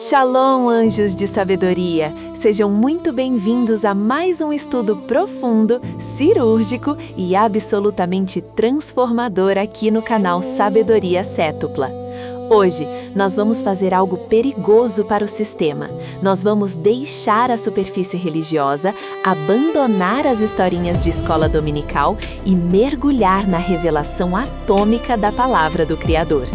Shalom, anjos de sabedoria! Sejam muito bem-vindos a mais um estudo profundo, cirúrgico e absolutamente transformador aqui no canal Sabedoria Cétupla. Hoje, nós vamos fazer algo perigoso para o sistema. Nós vamos deixar a superfície religiosa, abandonar as historinhas de escola dominical e mergulhar na revelação atômica da palavra do Criador.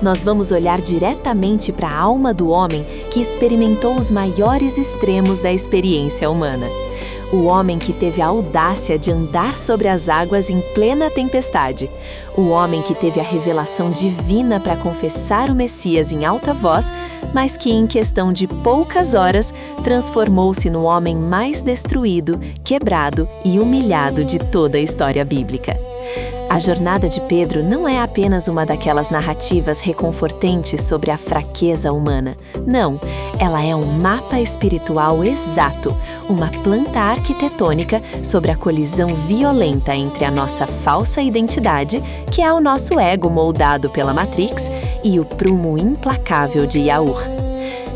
Nós vamos olhar diretamente para a alma do homem que experimentou os maiores extremos da experiência humana. O homem que teve a audácia de andar sobre as águas em plena tempestade. O homem que teve a revelação divina para confessar o Messias em alta voz, mas que em questão de poucas horas transformou-se no homem mais destruído, quebrado e humilhado de toda a história bíblica. A jornada de Pedro não é apenas uma daquelas narrativas reconfortantes sobre a fraqueza humana. Não, ela é um mapa espiritual exato, uma planta arquitetônica sobre a colisão violenta entre a nossa falsa identidade, que é o nosso ego moldado pela Matrix, e o prumo implacável de Yahuwah.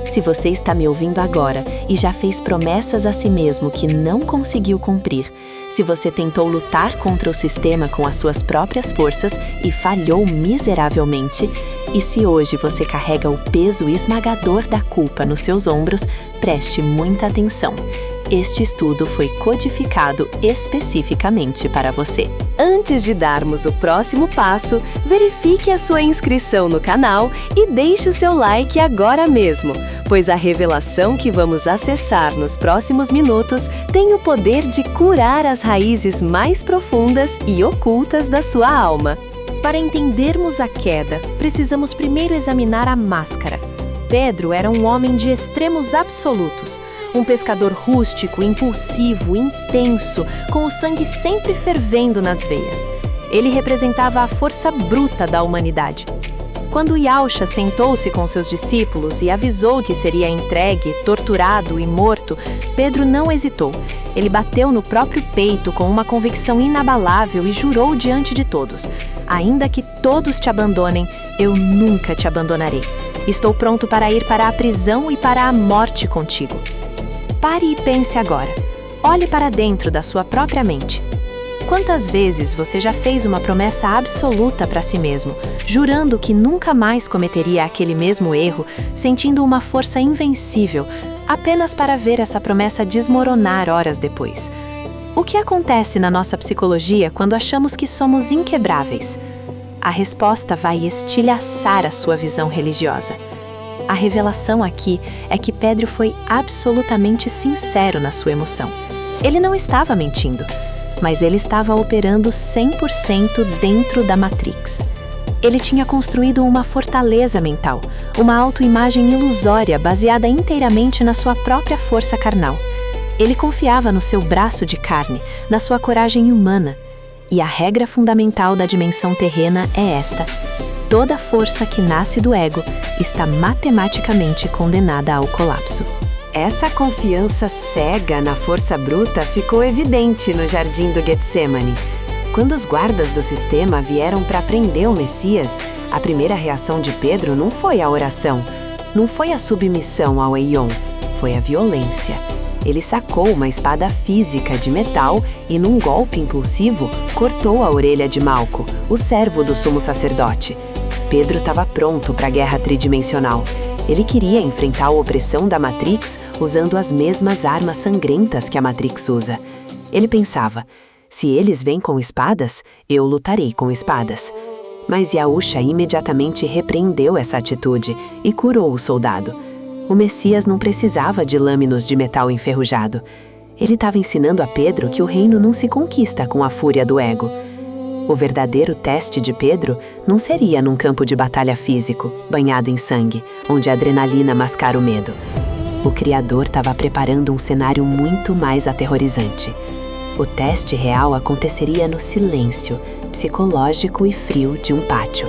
Se você está me ouvindo agora e já fez promessas a si mesmo que não conseguiu cumprir, se você tentou lutar contra o sistema com as suas próprias forças e falhou miseravelmente, e se hoje você carrega o peso esmagador da culpa nos seus ombros, preste muita atenção. Este estudo foi codificado especificamente para você. Antes de darmos o próximo passo, verifique a sua inscrição no canal e deixe o seu like agora mesmo, pois a revelação que vamos acessar nos próximos minutos tem o poder de curar as raízes mais profundas e ocultas da sua alma. Para entendermos a queda, precisamos primeiro examinar a máscara. Pedro era um homem de extremos absolutos. Um pescador rústico, impulsivo, intenso, com o sangue sempre fervendo nas veias. Ele representava a força bruta da humanidade. Quando Yahushua sentou-se com seus discípulos e avisou que seria entregue, torturado e morto, Pedro não hesitou. Ele bateu no próprio peito com uma convicção inabalável e jurou diante de todos: ainda que todos te abandonem, eu nunca te abandonarei. Estou pronto para ir para a prisão e para a morte contigo. Pare e pense agora. Olhe para dentro da sua própria mente. Quantas vezes você já fez uma promessa absoluta para si mesmo, jurando que nunca mais cometeria aquele mesmo erro, sentindo uma força invencível, apenas para ver essa promessa desmoronar horas depois? O que acontece na nossa psicologia quando achamos que somos inquebráveis? A resposta vai estilhaçar a sua visão religiosa. A revelação aqui é que Pedro foi absolutamente sincero na sua emoção. Ele não estava mentindo, mas ele estava operando 100% dentro da Matrix. Ele tinha construído uma fortaleza mental, uma autoimagem ilusória baseada inteiramente na sua própria força carnal. Ele confiava no seu braço de carne, na sua coragem humana. E a regra fundamental da dimensão terrena é esta: toda força que nasce do ego está matematicamente condenada ao colapso. Essa confiança cega na força bruta ficou evidente no jardim do Getsemane. Quando os guardas do sistema vieram para prender o Messias, a primeira reação de Pedro não foi a oração, não foi a submissão ao Eion, foi a violência. Ele sacou uma espada física de metal e, num golpe impulsivo, cortou a orelha de Malco, o servo do sumo sacerdote. Pedro estava pronto para a guerra tridimensional. Ele queria enfrentar a opressão da Matrix usando as mesmas armas sangrentas que a Matrix usa. Ele pensava: se eles vêm com espadas, eu lutarei com espadas. Mas Yahushua imediatamente repreendeu essa atitude e curou o soldado. O Messias não precisava de lâminas de metal enferrujado. Ele estava ensinando a Pedro que o reino não se conquista com a fúria do ego. O verdadeiro teste de Pedro não seria num campo de batalha físico, banhado em sangue, onde a adrenalina mascara o medo. O Criador estava preparando um cenário muito mais aterrorizante. O teste real aconteceria no silêncio, psicológico e frio de um pátio.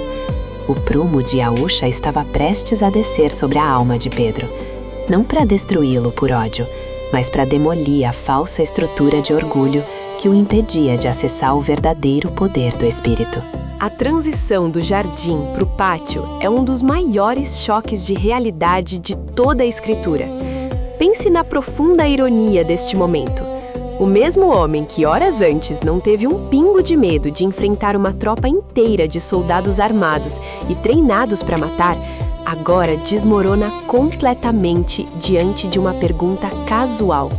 O prumo de Yahushua estava prestes a descer sobre a alma de Pedro, não para destruí-lo por ódio, mas para demolir a falsa estrutura de orgulho que o impedia de acessar o verdadeiro poder do Espírito. A transição do jardim para o pátio é um dos maiores choques de realidade de toda a escritura. Pense na profunda ironia deste momento. O mesmo homem que horas antes não teve um pingo de medo de enfrentar uma tropa inteira de soldados armados e treinados para matar, agora desmorona completamente diante de uma pergunta casual.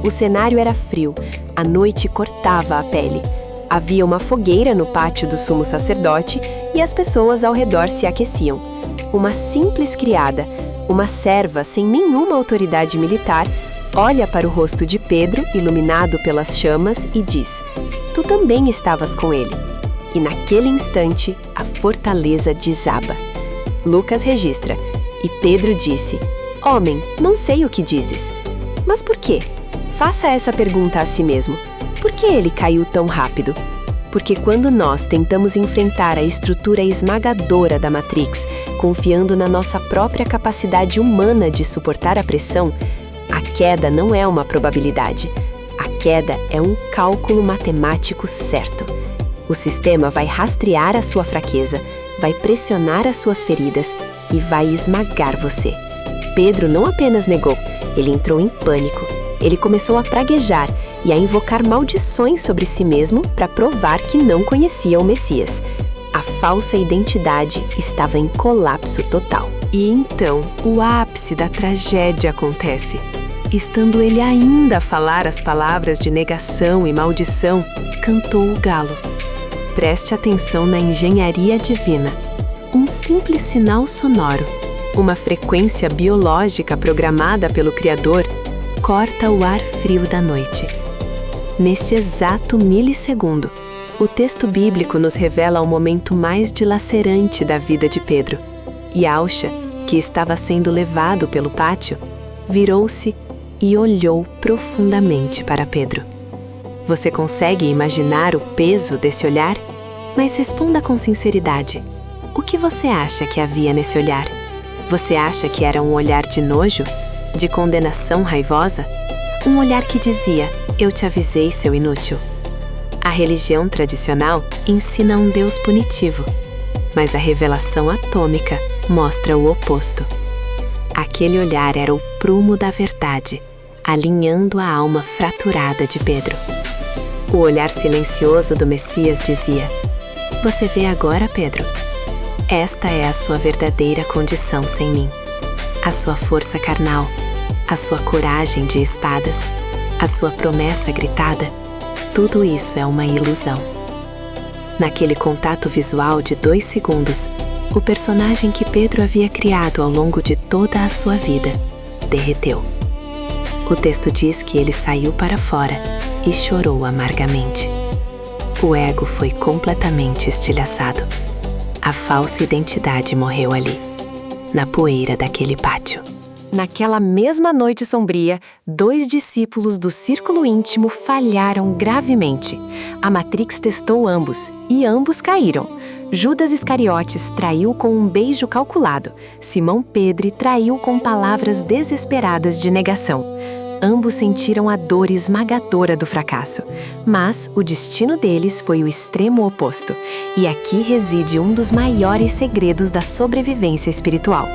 O cenário era frio, a noite cortava a pele. Havia uma fogueira no pátio do sumo sacerdote e as pessoas ao redor se aqueciam. Uma simples criada, uma serva sem nenhuma autoridade militar, olha para o rosto de Pedro, iluminado pelas chamas, e diz: "Tu também estavas com ele." E naquele instante, a fortaleza desaba. Lucas registra: "E Pedro disse: Homem, não sei o que dizes." Mas por quê? Faça essa pergunta a si mesmo. Por que ele caiu tão rápido? Porque quando nós tentamos enfrentar a estrutura esmagadora da Matrix, confiando na nossa própria capacidade humana de suportar a pressão, a queda não é uma probabilidade. A queda é um cálculo matemático certo. O sistema vai rastrear a sua fraqueza, vai pressionar as suas feridas e vai esmagar você. Pedro não apenas negou, ele entrou em pânico. Ele começou a praguejar e a invocar maldições sobre si mesmo para provar que não conhecia o Messias. A falsa identidade estava em colapso total. E então, o ápice da tragédia acontece. Estando ele ainda a falar as palavras de negação e maldição, cantou o galo. Preste atenção na engenharia divina. Um simples sinal sonoro, uma frequência biológica programada pelo Criador, corta o ar frio da noite. Neste exato milissegundo, o texto bíblico nos revela o momento mais dilacerante da vida de Pedro. Yausha, que estava sendo levado pelo pátio, virou-se e olhou profundamente para Pedro. Você consegue imaginar o peso desse olhar? Mas responda com sinceridade. O que você acha que havia nesse olhar? Você acha que era um olhar de nojo? De condenação raivosa? Um olhar que dizia: "Eu te avisei, seu inútil." A religião tradicional ensina um Deus punitivo, mas a revelação atômica mostra o oposto. Aquele olhar era o prumo da verdade, alinhando a alma fraturada de Pedro. O olhar silencioso do Messias dizia: "Você vê agora, Pedro? Esta é a sua verdadeira condição sem mim. A sua força carnal, a sua coragem de espadas, a sua promessa gritada, tudo isso é uma ilusão." Naquele contato visual de 2 segundos, o personagem que Pedro havia criado ao longo de toda a sua vida derreteu. O texto diz que ele saiu para fora e chorou amargamente. O ego foi completamente estilhaçado. A falsa identidade morreu ali, na poeira daquele pátio. Naquela mesma noite sombria, 2 discípulos do círculo íntimo falharam gravemente. A Matrix testou ambos, e ambos caíram. Judas Iscariotes traiu com um beijo calculado. Simão Pedro traiu com palavras desesperadas de negação. Ambos sentiram a dor esmagadora do fracasso. Mas o destino deles foi o extremo oposto. E aqui reside um dos maiores segredos da sobrevivência espiritual.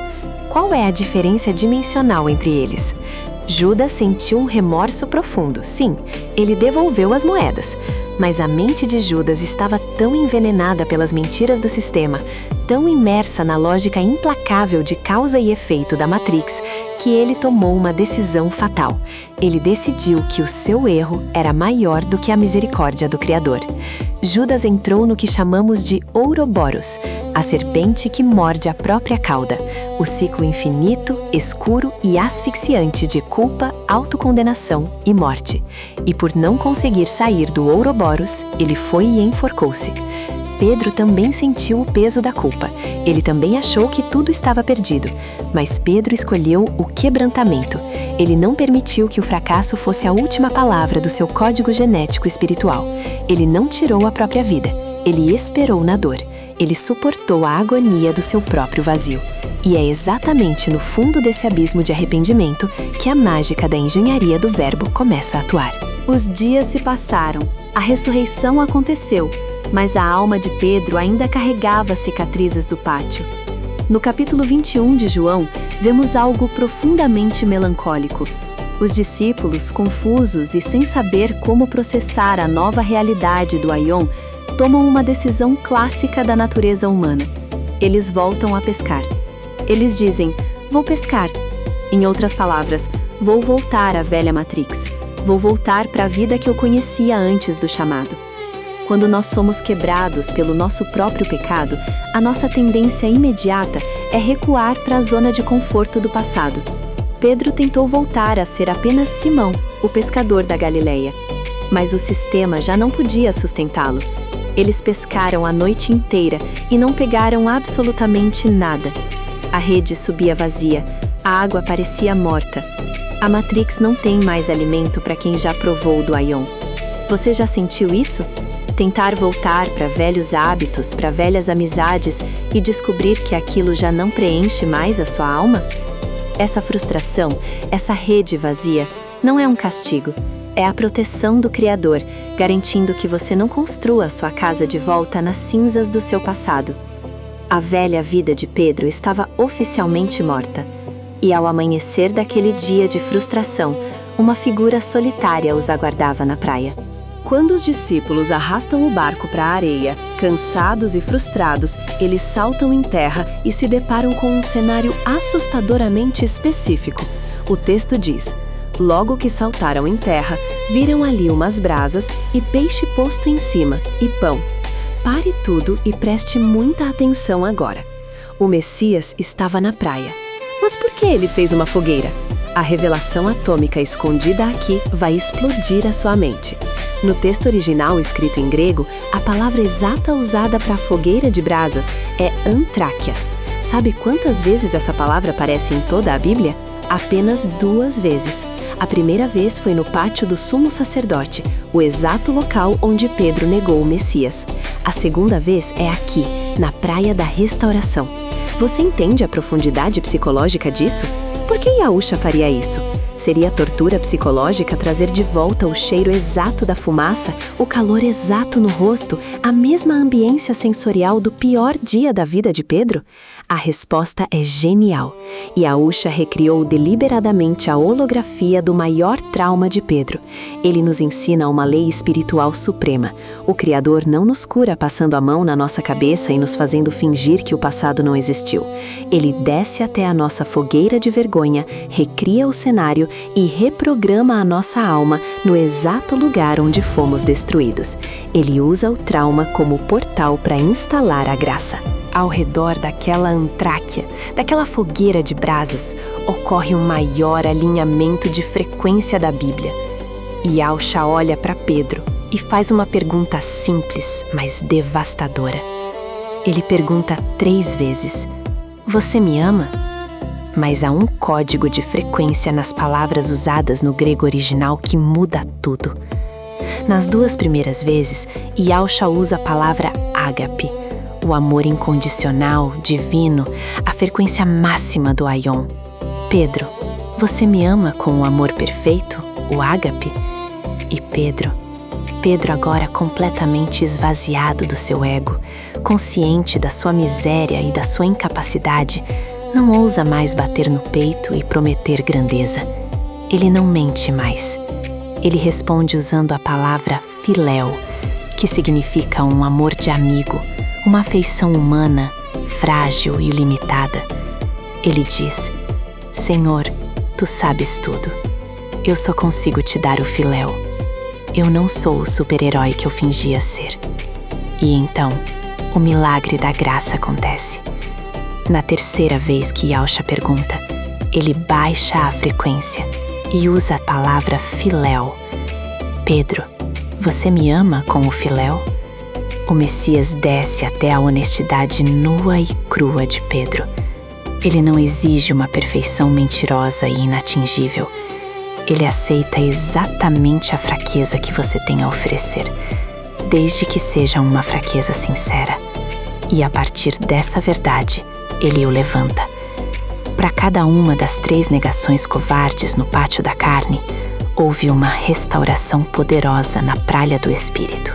Qual é a diferença dimensional entre eles? Judas sentiu um remorso profundo, sim, ele devolveu as moedas. Mas a mente de Judas estava tão envenenada pelas mentiras do sistema, tão imersa na lógica implacável de causa e efeito da Matrix, que ele tomou uma decisão fatal. Ele decidiu que o seu erro era maior do que a misericórdia do Criador. Judas entrou no que chamamos de Ouroboros, a serpente que morde a própria cauda, o ciclo infinito, escuro e asfixiante de culpa, autocondenação e morte. E por não conseguir sair do Ouroboros, ele foi e enforcou-se. Pedro também sentiu o peso da culpa. Ele também achou que tudo estava perdido. Mas Pedro escolheu o quebrantamento. Ele não permitiu que o fracasso fosse a última palavra do seu código genético espiritual. Ele não tirou a própria vida. Ele esperou na dor. Ele suportou a agonia do seu próprio vazio. E é exatamente no fundo desse abismo de arrependimento que a mágica da engenharia do verbo começa a atuar. Os dias se passaram. A ressurreição aconteceu. mas a alma de Pedro ainda carregava as cicatrizes do pátio. No capítulo 21 de João, vemos algo profundamente melancólico. Os discípulos, confusos e sem saber como processar a nova realidade do Aion, tomam uma decisão clássica da natureza humana. Eles voltam a pescar. Eles dizem, vou pescar. Em outras palavras, vou voltar à velha Matrix. Vou voltar para a vida que eu conhecia antes do chamado. Quando nós somos quebrados pelo nosso próprio pecado, a nossa tendência imediata é recuar para a zona de conforto do passado. Pedro tentou voltar a ser apenas Simão, o pescador da Galileia. Mas o sistema já não podia sustentá-lo. Eles pescaram a noite inteira e não pegaram absolutamente nada. A rede subia vazia, a água parecia morta. A Matrix não tem mais alimento para quem já provou do Aion. Você já sentiu isso? Tentar voltar para velhos hábitos, para velhas amizades e descobrir que aquilo já não preenche mais a sua alma? Essa frustração, essa rede vazia, não é um castigo. É a proteção do Criador, garantindo que você não construa sua casa de volta nas cinzas do seu passado. A velha vida de Pedro estava oficialmente morta. E ao amanhecer daquele dia de frustração, uma figura solitária os aguardava na praia. Quando os discípulos arrastam o barco para a areia, cansados e frustrados, eles saltam em terra e se deparam com um cenário assustadoramente específico. O texto diz: logo que saltaram em terra, viram ali umas brasas e peixe posto em cima, e pão. Pare tudo e preste muita atenção agora. O Messias estava na praia. Mas por que ele fez uma fogueira? A revelação atômica escondida aqui vai explodir a sua mente. No texto original escrito em grego, a palavra exata usada para fogueira de brasas é antráquia. Sabe quantas vezes essa palavra aparece em toda a Bíblia? Apenas 2 vezes. A primeira vez foi no pátio do sumo sacerdote, o exato local onde Pedro negou o Messias. A segunda vez é aqui, na Praia da Restauração. Você entende a profundidade psicológica disso? Por que Yahusha faria isso? Seria tortura psicológica trazer de volta o cheiro exato da fumaça, o calor exato no rosto, a mesma ambiência sensorial do pior dia da vida de Pedro? A resposta é genial. Yahusha recriou deliberadamente a holografia do maior trauma de Pedro. Ele nos ensina uma lei espiritual suprema. O Criador não nos cura passando a mão na nossa cabeça e nos fazendo fingir que o passado não existiu. Ele desce até a nossa fogueira de vergonha, recria o cenário e reprograma a nossa alma no exato lugar onde fomos destruídos. Ele usa o trauma como portal para instalar a graça. Ao redor daquela antráquia, daquela fogueira de brasas, ocorre um maior alinhamento de frequência da Bíblia. Yahusha olha para Pedro e faz uma pergunta simples, mas devastadora. Ele pergunta 3 vezes: "Você me ama?" Mas há um código de frequência nas palavras usadas no grego original que muda tudo. Nas 2 primeiras vezes, Yahusha usa a palavra ágape, o amor incondicional, divino, a frequência máxima do Aion. Pedro, você me ama com o amor perfeito, o ágape? E Pedro agora completamente esvaziado do seu ego, consciente da sua miséria e da sua incapacidade, não ousa mais bater no peito e prometer grandeza. Ele não mente mais. Ele responde usando a palavra filéu, que significa um amor de amigo, uma afeição humana, frágil e limitada. Ele diz: "Senhor, tu sabes tudo. Eu só consigo te dar o filéu. Eu não sou o super-herói que eu fingia ser." E então, o milagre da graça acontece. Na 3ª vez que Yahusha pergunta, ele baixa a frequência e usa a palavra filéu. "Pedro, você me ama com o filéu?" O Messias desce até a honestidade nua e crua de Pedro. Ele não exige uma perfeição mentirosa e inatingível. Ele aceita exatamente a fraqueza que você tem a oferecer, desde que seja uma fraqueza sincera. E a partir dessa verdade, ele o levanta. Para cada uma das 3 negações covardes no pátio da carne, houve uma restauração poderosa na praia do Espírito.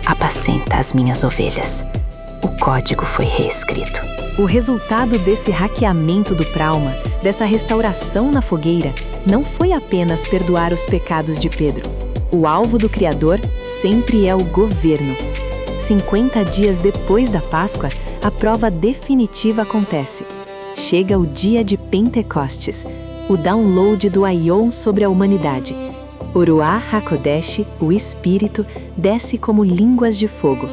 apacenta as minhas ovelhas. O código foi reescrito. O resultado desse hackeamento do Prauma, dessa restauração na fogueira, não foi apenas perdoar os pecados de Pedro. O alvo do Criador sempre é o governo. 50 dias depois da Páscoa, a prova definitiva acontece. Chega o dia de Pentecostes, o download do Aion sobre a humanidade. O Ruach HaKodesh, o Espírito, desce como línguas de fogo.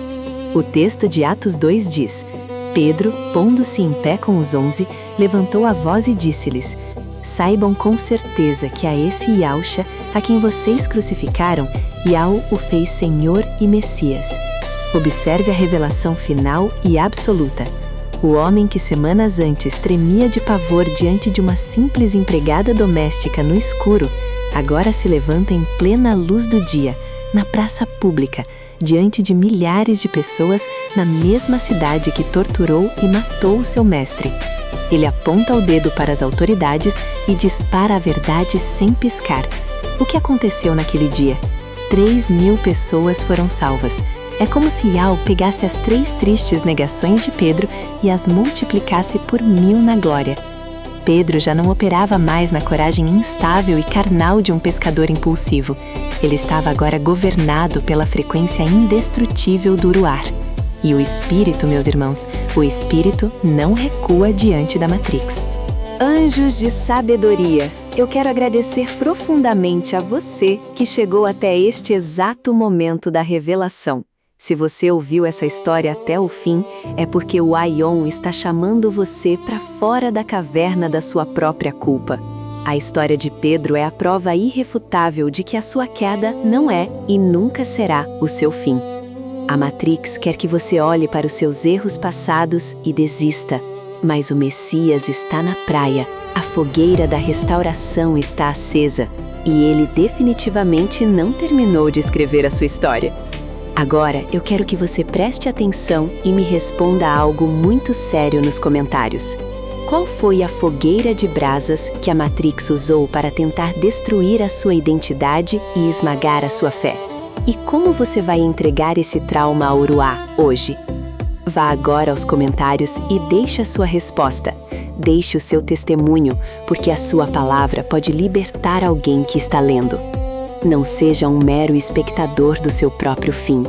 O texto de Atos 2 diz: Pedro, pondo-se em pé com os 11, levantou a voz e disse-lhes: Saibam com certeza que a esse Yahushua, a quem vocês crucificaram, Yahu o fez Senhor e Messias. Observe a revelação final e absoluta. O homem que semanas antes tremia de pavor diante de uma simples empregada doméstica no escuro, agora se levanta em plena luz do dia, na praça pública, diante de milhares de pessoas na mesma cidade que torturou e matou o seu mestre. Ele aponta o dedo para as autoridades e dispara a verdade sem piscar. O que aconteceu naquele dia? 3.000 pessoas foram salvas. É como se Yahu pegasse as 3 tristes negações de Pedro e as multiplicasse por 1000 na glória. Pedro já não operava mais na coragem instável e carnal de um pescador impulsivo. Ele estava agora governado pela frequência indestrutível do Ruach. E o Espírito, meus irmãos, o Espírito não recua diante da Matrix. Anjos de sabedoria, eu quero agradecer profundamente a você que chegou até este exato momento da revelação. Se você ouviu essa história até o fim, é porque o Aion está chamando você para fora da caverna da sua própria culpa. A história de Pedro é a prova irrefutável de que a sua queda não é e nunca será o seu fim. A Matrix quer que você olhe para os seus erros passados e desista, mas o Messias está na praia, a fogueira da restauração está acesa, e ele definitivamente não terminou de escrever a sua história. Agora, eu quero que você preste atenção e me responda algo muito sério nos comentários. Qual foi a fogueira de brasas que a Matrix usou para tentar destruir a sua identidade e esmagar a sua fé? E como você vai entregar esse trauma ao Ruach hoje? Vá agora aos comentários e deixe a sua resposta. Deixe o seu testemunho, porque a sua palavra pode libertar alguém que está lendo. Não seja um mero espectador do seu próprio fim.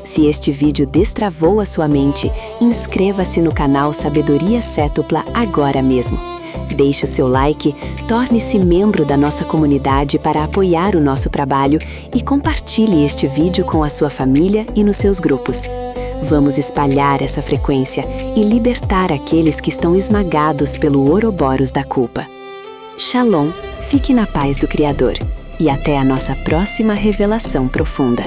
Se este vídeo destravou a sua mente, inscreva-se no canal Sabedoria Cétupla agora mesmo. Deixe o seu like, torne-se membro da nossa comunidade para apoiar o nosso trabalho e compartilhe este vídeo com a sua família e nos seus grupos. Vamos espalhar essa frequência e libertar aqueles que estão esmagados pelo Ouroboros da culpa. Shalom, fique na paz do Criador. E até a nossa próxima revelação profunda.